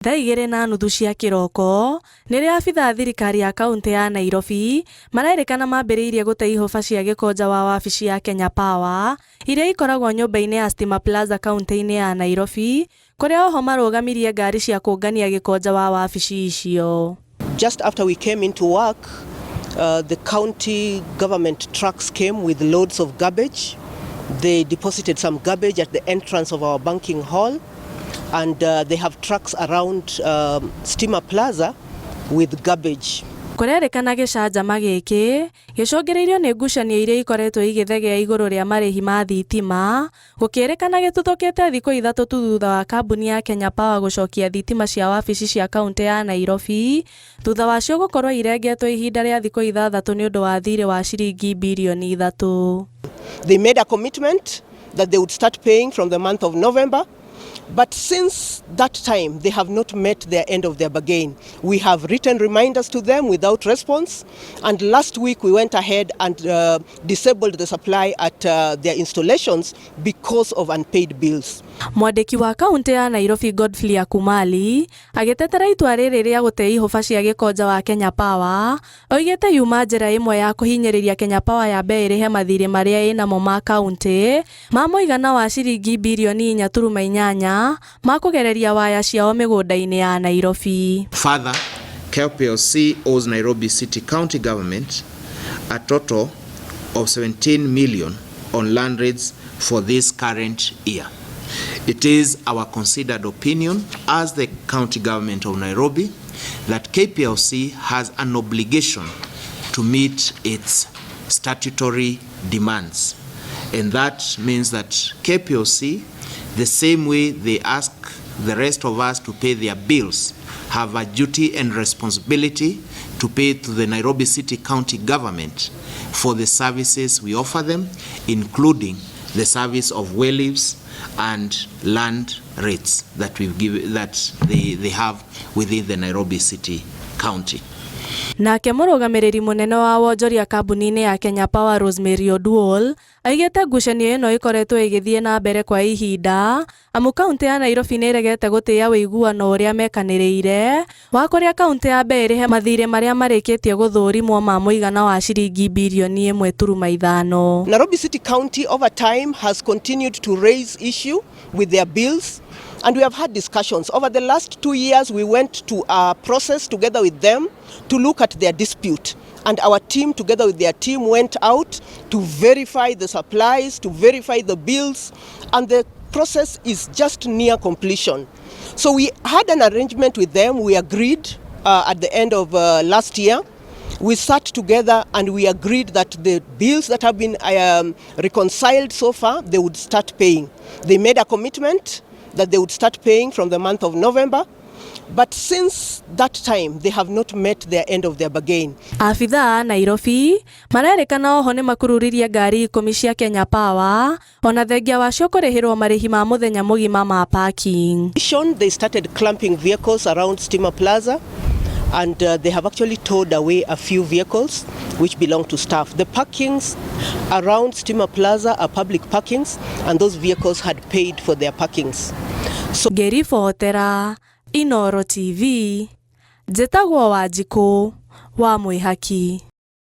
Thaa 2:30 cia kiroko nĩrĩa abitha thirikari ya kaũntĩ ya Nairobi marerĩkana mambĩrĩirie gũtee ihũba cia gĩko nja wa wabici ya Kenya Power iria ikoragwo nyũmba-inĩ ya Stima Plaza kaũntĩ-inĩ ya Nairobi, kũrĩa oho marũgamirie ngari cia kũngania gĩko nja wa wabici icio. Just after we came into work, the county government trucks came with loads of garbage. They deposited some garbage at the entrance of our banking hall, and they have trucks around Stima Plaza with garbage. Kũrerĩkana gĩcanjama gĩkĩ gĩcũngĩrĩirio nĩ ngucanio iria ikoretwo igĩthegea igũrũ rĩa marĩhi ma thitima, gũkĩrĩkana gĩtũthũkĩte thikũ 3 tu thutha wa kambuni ya Kenya Power gũcokia thitima cia wabici cia kaũntĩ ya Nairobi, thutha wacio gũkorwo irengetwo ihinda rĩa thikũ 6 nĩ ũndũ wa thirĩ wa ciringi birioni 3. They made a commitment that they would start paying from the month of November. But since that time, they have not met their end of their bargain. We have written reminders to them without response. And last week, we went ahead and disabled the supply at their installations because of unpaid bills. Mwandĩki wa kaũntĩ ya Nairobi Godfrey Akumali agĩtetera itua rĩrĩ rĩa gũtee ihũba cia gĩko nja wa Kenya Power, oigĩte yuma njĩra ĩmwe ya kũhinyĩrĩria Kenya Power yambe ĩrĩhe mathirĩ marĩa ĩnamo ma kaũntĩ ma mũigana wa ciringi birioni 4.8 ma kũgereria waya ciao mĩgũnda-inĩ ya Nairobi. Further, KPLC owes Nairobi City County Government a total of 17 million on land rates for this current year. It is our considered opinion as the county government of Nairobi that KPLC has an obligation to meet its statutory demands. And that means that KPLC, the same way they ask the rest of us to pay their bills, have a duty and responsibility to pay to the Nairobi City County Government for the services we offer them, including the service of well leaves and land rates that they have within the Nairobi City County. Nake mũrũgamĩrĩri mũnene wa wonjoria kambuni-inĩ ya Kenya Power Rosemary Oduol aigĩte ngucanio ĩno ĩkoretwo ĩgĩthiĩ na mbere kwa ihinda, amu kaũntĩ ya Nairobi nĩ ĩregete gũtĩa wĩiguano ũrĩa mekanĩrĩire wa kũrĩa kaũntĩ ya mbere ĩrĩhe mathirĩ marĩa marĩkĩtie gũthũrimwo ma mũigana wa ciringi birioni 1.5. Nairobi City County over time has continued to raise issue with their bills, and we have had discussions. Over the last 2 years, we went to a process together with them to look at their dispute. And our team, together with their team, went out to verify the supplies, to verify the bills, and the process is just near completion. So we had an arrangement with them. We agreed at the end of last year. We sat together and we agreed that the bills that have been reconciled so far, they would start paying. They made a commitment that they would start paying from the month of November. But since that time, they have not met their end of their bargain. Abitha a Nairobi marerĩkana oho nĩ makururirie ngari 10 cia Kenya Power ona thengia wacio kũrĩhĩrwo marĩhi ma mũthenya mũgima ma parking. They started clamping vehicles around Stima Plaza, and they have actually towed away a few vehicles which belong to staff. The parkings around Stima Plaza are public parkings, and those vehicles had paid for their parkings. So Gerifotera Inoro TV, Njĩtagwo Wanjikũ wa Mwĩhaki.